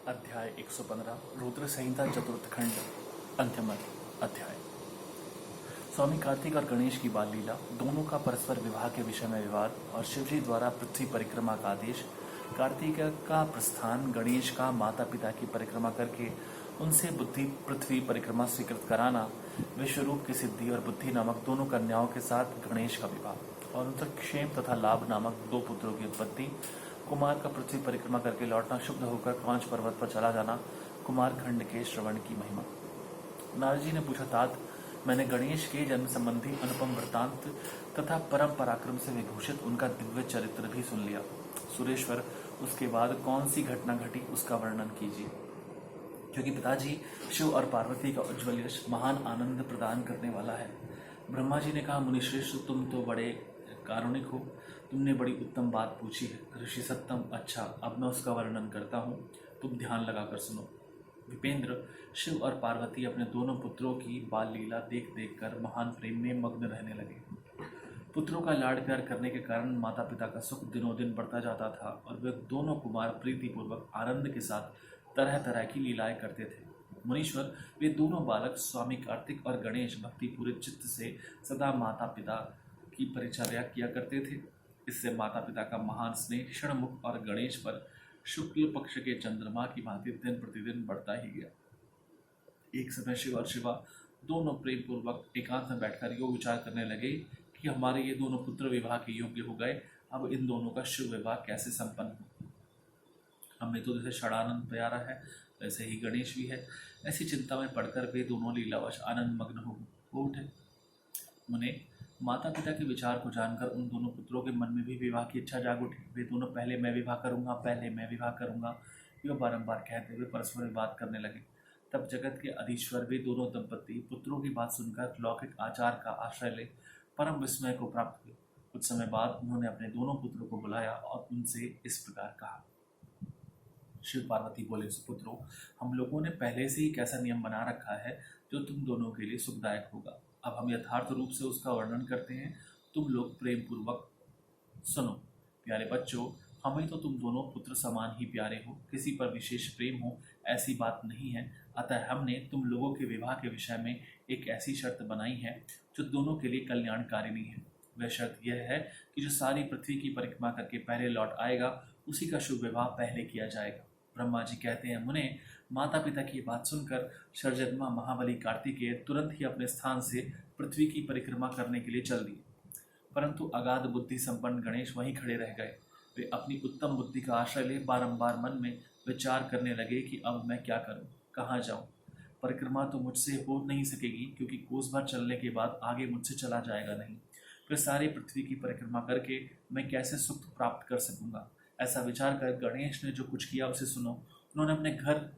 अध्याय 115 रुद्र संहिता चतुर्थ खंड अंतिम अध्याय। स्वामी कार्तिक और गणेश की बाल लीला, दोनों का परस्पर विवाह के विषय में विवाद और शिवजी द्वारा पृथ्वी परिक्रमा का आदेश, कार्तिक का प्रस्थान, गणेश का माता पिता की परिक्रमा करके उनसे बुद्धि पृथ्वी परिक्रमा स्वीकृत कराना, विश्वरूप की सिद्धि और बुद्धि नामक दोनों कन्याओं के साथ गणेश का विवाह और उनसे क्षेम तथा लाभ नामक दो पुत्रों की उत्पत्ति, कुमार का पृथ्वी परिक्रमा करके लौटना, शुद्ध होकर कांच पर्वत पर चला जाना, कुमार खंड के श्रवण की महिमा। नारद जी ने पूछा, तात, मैंने गणेश के जन्म संबंधी अनुपम वृतांत तथा परम पराक्रम से विभूषित उनका दिव्य चरित्र भी सुन लिया। सुरेश्वर, उसके बाद कौन सी घटना घटी उसका वर्णन कीजिए, क्योंकि पिताजी शिव और पार्वती का उज्ज्वल यश महान आनंद प्रदान करने वाला है। ब्रह्मा जी ने कहा, मुनिश्रेष्ठ, तुम तो बड़े कारुणिक हो, तुमने बड़ी उत्तम बात पूछी है। ऋषि सत्तम, अच्छा, अब मैं उसका वर्णन करता हूँ, तुम ध्यान लगाकर सुनो। विपेंद्र, शिव और पार्वती अपने दोनों पुत्रों की बाल लीला देख देख कर महान प्रेम में मग्न रहने लगे। पुत्रों का लाड प्यार करने के कारण माता पिता का सुख दिनों दिन बढ़ता जाता था और वे दोनों कुमार प्रीतिपूर्वक आनंद के साथ तरह तरह की लीलाएं करते थे। मुनीश्वर, वे दोनों बालक स्वामी कार्तिक और गणेश भक्ति पूरे चित्त से सदा माता पिता की परिचर्या किया करते थे। इससे माता पिता का महान स्नेह क्षणमुख और गणेश पर शुक्ल पक्ष के चंद्रमा की भांति दिन प्रतिदिन बढ़ता ही गया। एक समय शिव और शिवा दोनों प्रेम पूर्वक एकांत में बैठकर योग विचार करने लगे कि हमारे ये दोनों पुत्र विवाह के योग्य हो गए, अब इन दोनों का शिव विवाह कैसे संपन्न हो। हमें तो जैसे षडानंद प्यारा है, वैसे ही गणेश भी है। ऐसी चिंता में पड़कर वे दोनों लीलावश आनंद मग्न हो उठे। मुने, माता पिता के विचार को जानकर उन दोनों पुत्रों के मन में भी विवाह की इच्छा जाग उठी। वे दोनों पहले मैं विवाह करूंगा, पहले मैं विवाह करूंगा, यह बारंबार कहते हुए परस्पर बात करने लगे। तब जगत के अधीश्वर वे दोनों दंपति पुत्रों की बात सुनकर लौकिक आचार का आश्रय ले परम विस्मय को प्राप्त हुए। कुछ समय बाद उन्होंने अपने दोनों पुत्रों को बुलाया और उनसे इस प्रकार कहा। शिव पार्वती बोले, सुपुत्रों, हम लोगों ने पहले से ही एक ऐसा नियम बना रखा है जो तुम दोनों के लिए सुखदायक होगा। अब हम यथार्थ रूप से उसका वर्णन करते हैं, तुम लोग प्रेम पूर्वक सुनो। प्यारे बच्चों, हमें तो तुम दोनों पुत्र समान ही प्यारे हो, किसी पर विशेष प्रेम हो ऐसी बात नहीं है। अतः हमने तुम लोगों के विवाह के विषय में एक ऐसी शर्त बनाई है जो दोनों के लिए कल्याणकारिणी है। वह शर्त यह है कि जो सारी पृथ्वी की परिक्रमा करके पहले लौट आएगा, उसी का शुभ विवाह पहले किया जाएगा। ब्रह्मा जी कहते हैं, मुने, माता पिता की बात सुनकर शरजन्मा महाबली कार्तिकेय तुरंत ही अपने स्थान से पृथ्वी की परिक्रमा करने के लिए चल दिए, परंतु अगाध बुद्धि संपन्न गणेश वहीं खड़े रह गए। वे अपनी उत्तम बुद्धि का आश्रय ले बारंबार मन में विचार करने लगे कि अब मैं क्या करूं, कहाँ जाऊं। परिक्रमा तो मुझसे हो नहीं सकेगी, क्योंकि कोस भर चलने के बाद आगे मुझसे चला जाएगा नहीं। फिर सारी पृथ्वी की परिक्रमा करके मैं कैसे सुख प्राप्त कर सकूंगा। ऐसा विचार कर गणेश ने जो कुछ किया उसे सुनो। उन्होंने अपने घर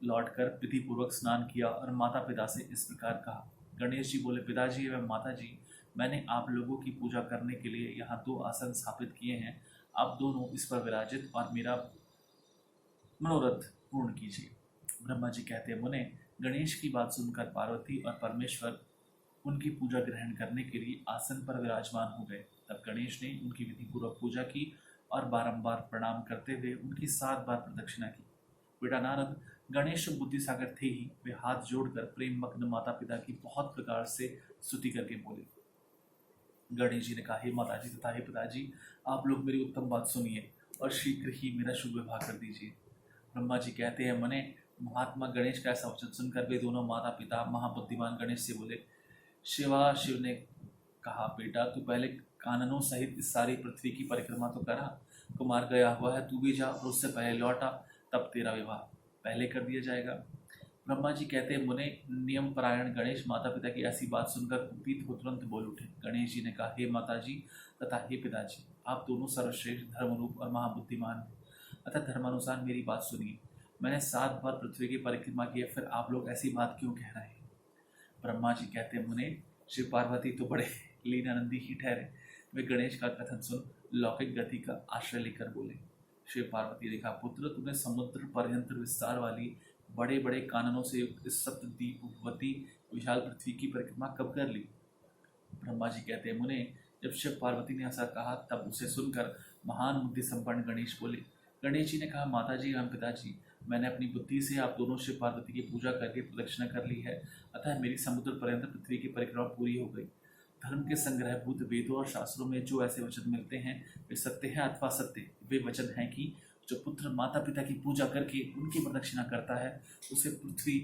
लौटकर विधि पूर्वक स्नान किया और माता पिता से इस प्रकार कहा। गणेश जी बोले, पिताजी एवं माता जी, मैंने आप लोगों की पूजा करने के लिए यहाँ 2 आसन स्थापित किए हैं। आप दोनों इस पर विराजित और मेरा मनोरथ पूर्ण कीजिए। ब्रह्मा जी कहते हैं, मुने, गणेश की बात सुनकर पार्वती और परमेश्वर उनकी पूजा ग्रहण करने के लिए आसन पर विराजमान हो गए। तब गणेश ने उनकी विधि पूर्वक पूजा की और बारंबार प्रणाम करते हुए उनकी 7 बार प्रदक्षिणा की। बेटा नारद, गणेश बुद्धि सागर थे ही, वे हाथ जोड़कर प्रेम मग्न माता पिता की बहुत प्रकार से स्तुति करके बोले। गणेश जी ने कहा, हे माता जी तथा हे पिताजी, आप लोग मेरी उत्तम बात सुनिए और शीघ्र ही मेरा शुभ विवाह कर दीजिए। ब्रह्मा जी कहते हैं, मने, महात्मा गणेश का ऐसा वचन सुनकर वे दोनों माता पिता महाबुद्धिमान गणेश से बोले। शिव ने कहा, बेटा, तू पहले काननों सहित इस सारी पृथ्वी की परिक्रमा तो करा। कुमार गया हुआ है, तू भी जा और उससे पहले लौटा, तब तेरा विवाह पहले कर दिया जाएगा। ब्रह्मा जी कहते हैं, मुने, नियम परायण गणेश माता पिता की ऐसी बात सुनकर कुपित हो तुरंत बोल उठे। गणेश जी ने कहा, हे माता जी तथा हे पिताजी, आप दोनों सर्वश्रेष्ठ धर्मरूप और महाबुद्धिमान हैं, अतः धर्मानुसार मेरी बात सुनिए। मैंने 7 बार पृथ्वी की परिक्रमा की है, फिर आप लोग ऐसी बात क्यों कह रहे हैं। ब्रह्मा जी कहते हैं, मुने, शिव पार्वती तो बड़े लीनानंदी ही ठहरे। वे गणेश का कथन सुन लौकिक गति का आश्रय लेकर बोले। शिव पार्वती ने कहा, पुत्र, तुमने समुद्र पर्यंत विस्तार वाली बड़े बड़े काननों से युक्त इस सप्तद्वीपवती विशाल पृथ्वी की परिक्रमा कब कर ली। ब्रह्मा जी कहते हैं, मुने, जब शिव पार्वती ने ऐसा कहा तब उसे सुनकर महान बुद्धि संपन्न गणेश बोले। गणेश जी ने कहा, माता जी एवं पिताजी, मैंने अपनी बुद्धि से आप दोनों शिव पार्वती की पूजा करके प्रदक्षिणा कर ली है, अतः मेरी समुद्र पर्यंत पृथ्वी की परिक्रमा पूरी हो गई। धर्म के संग्रहभूत वेदों और शास्त्रों में जो ऐसे वचन मिलते हैं वे सत्य हैं अथवा असत्य। वे वचन हैं कि जो पुत्र माता पिता की पूजा करके उनकी प्रदक्षिणा करता है उसे पृथ्वी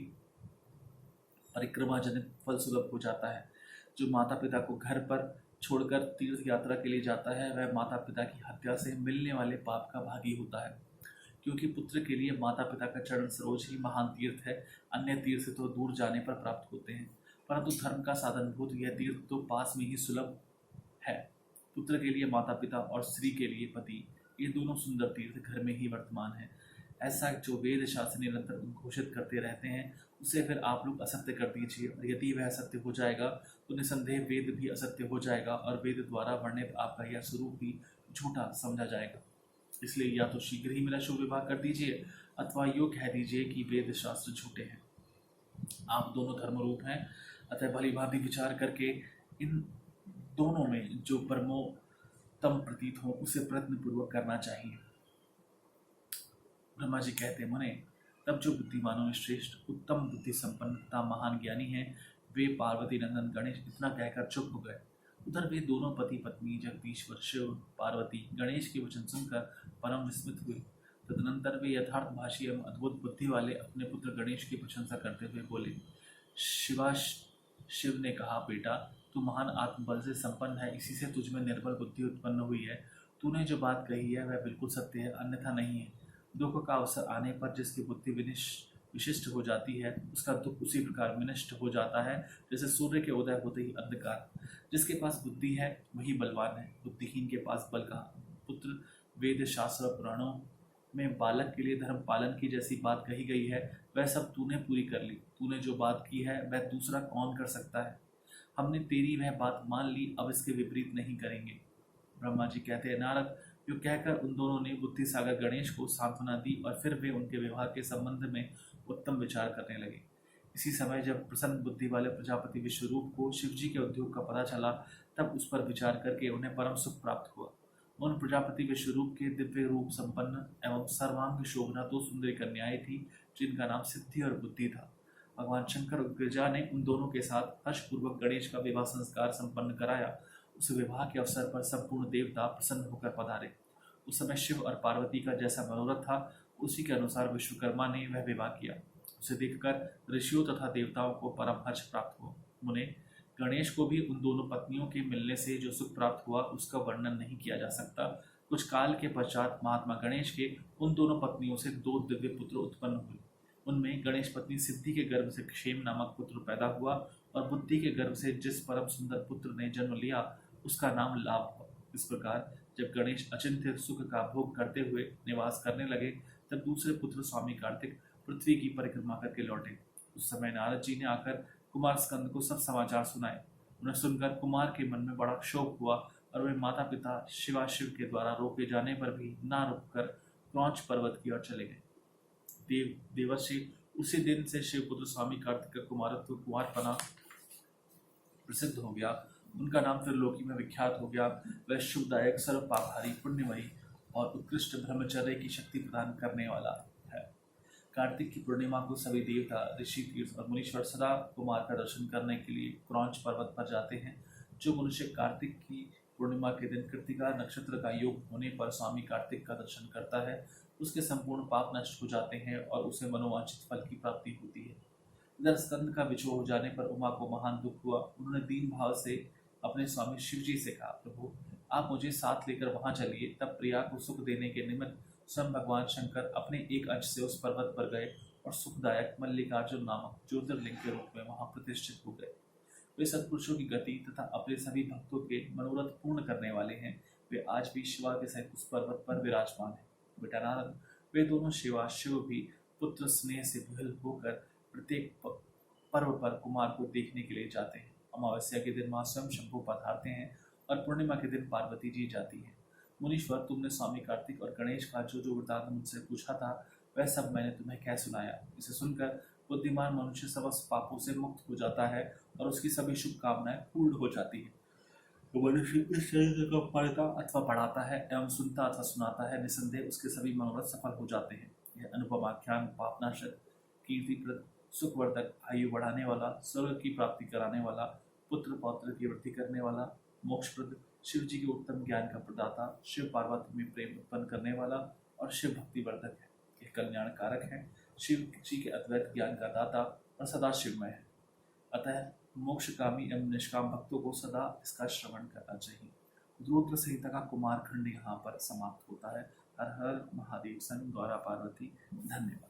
परिक्रमा जनित फल सुलभ हो जाता है। जो माता पिता को घर पर छोड़कर तीर्थ यात्रा के लिए जाता है वह माता पिता की हत्या से मिलने वाले पाप का भागी होता है, क्योंकि पुत्र के लिए माता पिता का चरण सरोज ही महान तीर्थ है। अन्य तीर्थ तो दूर जाने पर प्राप्त होते हैं, परंतु धर्म का साधनभूत यह तीर्थ तो पास में ही सुलभ है। पुत्र के लिए माता पिता और स्त्री के लिए पति, ये दोनों सुंदर तीर्थ घर में ही वर्तमान है। ऐसा जो वेद शास्त्र निरंतर उद्घोषित करते रहते हैं उसे फिर आप लोग असत्य कर दीजिए, और यदि वह असत्य हो जाएगा तो निसंदेह वेद भी असत्य हो जाएगा और वेद द्वारा वर्णित आपका यह स्वरूप भी झूठा समझा जाएगा। इसलिए या तो शीघ्र ही मेरा शुभ विवाह कर दीजिए अथवा यूँ कह दीजिए कि वेद शास्त्र झूठे हैं। आप दोनों धर्मरूप हैं, अतः भली भांति विचार करके इन दोनों में जो परमोत्तम प्रतीत हो उसे प्रयत्न पूर्वक करना चाहिए। ब्रह्मा जी कहते मुने, तब जो बुद्धिमानों में श्रेष्ठ उत्तम बुद्धि संपन्न तथा महान ज्ञानी हैं वे पार्वती नंदन गणेश इतना कहकर चुप हो गए। उधर वे दोनों पति पत्नी जगदीश्वर शिव पार्वती गणेश के वचन सुनकर परम विस्मित हुए। तदनंतर वे यथार्थ भाषी एवं अद्भुत बुद्धि वाले अपने पुत्र गणेश की प्रशंसा करते हुए बोले। शिव ने कहा, बेटा तू महान आत्मबल से संपन्न है, इसी से तुझमें निर्बल बुद्धि उत्पन्न हुई है। तूने जो बात कही है वह बिल्कुल सत्य है, अन्यथा नहीं है। दुख का अवसर आने पर जिसकी बुद्धि विशिष्ट हो जाती है उसका दुख उसी प्रकार विनष्ट हो जाता है जैसे सूर्य के उदय होते ही अंधकार। जिसके पास बुद्धि है वही बलवान है, बुद्धिहीन के पास बल कहाँ। पुत्र, वेद शास्त्र पुराणों में बालक के लिए धर्म पालन की जैसी बात कही गई है वह सब तूने पूरी कर ली। तूने जो बात की है वह दूसरा कौन कर सकता है। हमने तेरी वह बात मान ली, अब इसके विपरीत नहीं करेंगे। ब्रह्मा जी कहते हैं, नारद, जो कहकर उन दोनों ने बुद्धि सागर गणेश को सांत्वना दी और फिर वे उनके विवाह के संबंध में उत्तम विचार करने लगे। इसी समय जब प्रसन्न बुद्धि वाले प्रजापति विश्वरूप को शिवजी के उद्योग का पता चला तब उस पर विचार करके उन्हें परम सुख प्राप्त हुआ। उन प्रजापति विश्वरूप के दिव्य रूप संपन्न एवं सर्वांग शोभना दो सुंदरी कन्याएं थी जिनका नाम सिद्धि और बुद्धि था। भगवान शंकर उग्रजा ने उन दोनों के साथ हर्षपूर्वक गणेश का विवाह संस्कार संपन्न कराया। उस विवाह के अवसर पर संपूर्ण देवता प्रसन्न होकर पधारे। उस समय शिव और पार्वती का जैसा मनोरथ था उसी के अनुसार विश्वकर्मा ने वह विवाह किया। उसे देखकर ऋषियों तथा देवताओं को परम हर्ष प्राप्त हुआ। मुने, गणेश को भी उन दोनों पत्नियों के मिलने से जो सुख प्राप्त हुआ उसका वर्णन नहीं किया जा सकता। कुछ काल के पश्चात महात्मा गणेश के उन दोनों पत्नियों से दो दिव्य पुत्र उत्पन्न हुए। उनमें गणेश पत्नी सिद्धि के गर्भ से क्षेम नामक पुत्र पैदा हुआ और बुद्धि के गर्भ से जिस परम सुंदर पुत्र ने जन्म लिया उसका नाम लाभ हुआ। इस प्रकार जब गणेश अचिंत्य सुख का भोग करते हुए निवास करने लगे तब दूसरे पुत्र स्वामी कार्तिक पृथ्वी की परिक्रमा करके लौटे। उस समय नारद जी ने आकर कुमार स्कंद को सब समाचार सुनाए। उन्हें सुनकर कुमार के मन में बड़ा क्षोभ हुआ और वे माता पिता शिवाशिव के द्वारा रोके जाने पर भी ना रुककर क्रौंच पर्वत की ओर चले गए। देवर्षि उसी दिन से शिवपुत्र स्वामी कार्तिक का कुमारत्व कुमारपना प्रसिद्ध हो गया। उनका नाम त्रिलोकी में विख्यात हो गया। वह शुभदायक, सर्व पापहारी, पुण्यमयी और उत्कृष्ट ब्रह्मचर्य की शक्ति प्रदान करने वाला है। कार्तिक की पूर्णिमा को सभी देवता, ऋषि, तीर्थ और मुनीश्वर सदा कुमार का दर्शन करने के लिए क्रौंच पर्वत पर जाते हैं। जो मनुष्य कार्तिक की पूर्णिमा के दिन कृतिका नक्षत्र का योग होने पर स्वामी कार्तिक का दर्शन करता है उसके संपूर्ण पाप नष्ट हो जाते हैं और उसे मनोवांछित फल की प्राप्ति होती है। इधर स्कंद का विछोह हो जाने पर उमा को महान दुख हुआ। उन्होंने दीन भाव से अपने स्वामी शिव जी से कहा, प्रभु आप मुझे साथ लेकर वहां चलिए। तब प्रिया को सुख देने के निमित्त स्वयं भगवान शंकर अपने एक अंश से उस पर्वत पर गए और सुखदायक मल्लिकार्जुन नामक ज्योतिर्लिंग के रूप में वहां प्रतिष्ठित हो गए। वे सत्पुरुषों की गति तथा अपने सभी भक्तों के मनोरथ पूर्ण करने वाले हैं। वे आज भी शिवा के सहित उस पर्वत पर विराजमान है। बेटा नारद, वे दोनों शिवा शिव भी पुत्र स्नेह से विह्वल होकर प्रत्येक पर्व पर कुमार को देखने के लिए जाते हैं। अमावस्या के दिन मां स्वयं शंभु पधारते हैं और पूर्णिमा के दिन पार्वती जी जाती है। मुनीश्वर, तुमने स्वामी कार्तिक और गणेश का जो जो वृत्तांत मुझसे पूछा था वह सब मैंने तुम्हें कह सुनाया। इसे सुनकर बुद्धिमान मनुष्य समस्त पापों से मुक्त हो जाता है और उसकी सभी शुभकामनाएं पूर्ण हो जाती है। तो मनुष्य इस शरीर को पढ़ता अथवा पढ़ाता है एवं सुनता अथवा सुनाता है, निसंदेह उसके सभी मनोरथ सफल हो जाते हैं। यह अनुपमाख्यान पापनाशक, कीर्तिप्रद, सुखवर्धक, आयु बढ़ाने वाला, स्वर्ग की प्राप्ति कराने वाला, पुत्र पौत्र की वृद्धि करने वाला, मोक्षप्रद, शिव जी के उत्तम ज्ञान का प्रदाता, शिव पार्वती में प्रेम उत्पन्न करने वाला और शिव भक्ति वर्धक है। यह कल्याण कारक है, शिव जी के अद्वैत ज्ञान का दाता और सदा शिवमय है। अतः मोक्षकामी एवं निष्काम भक्तों को सदा इसका श्रवण करना चाहिए। रुद्र संहिता का कुमार खंड यहाँ पर समाप्त होता है। हर हर महादेव सन गौरा पार्वती। धन्यवाद।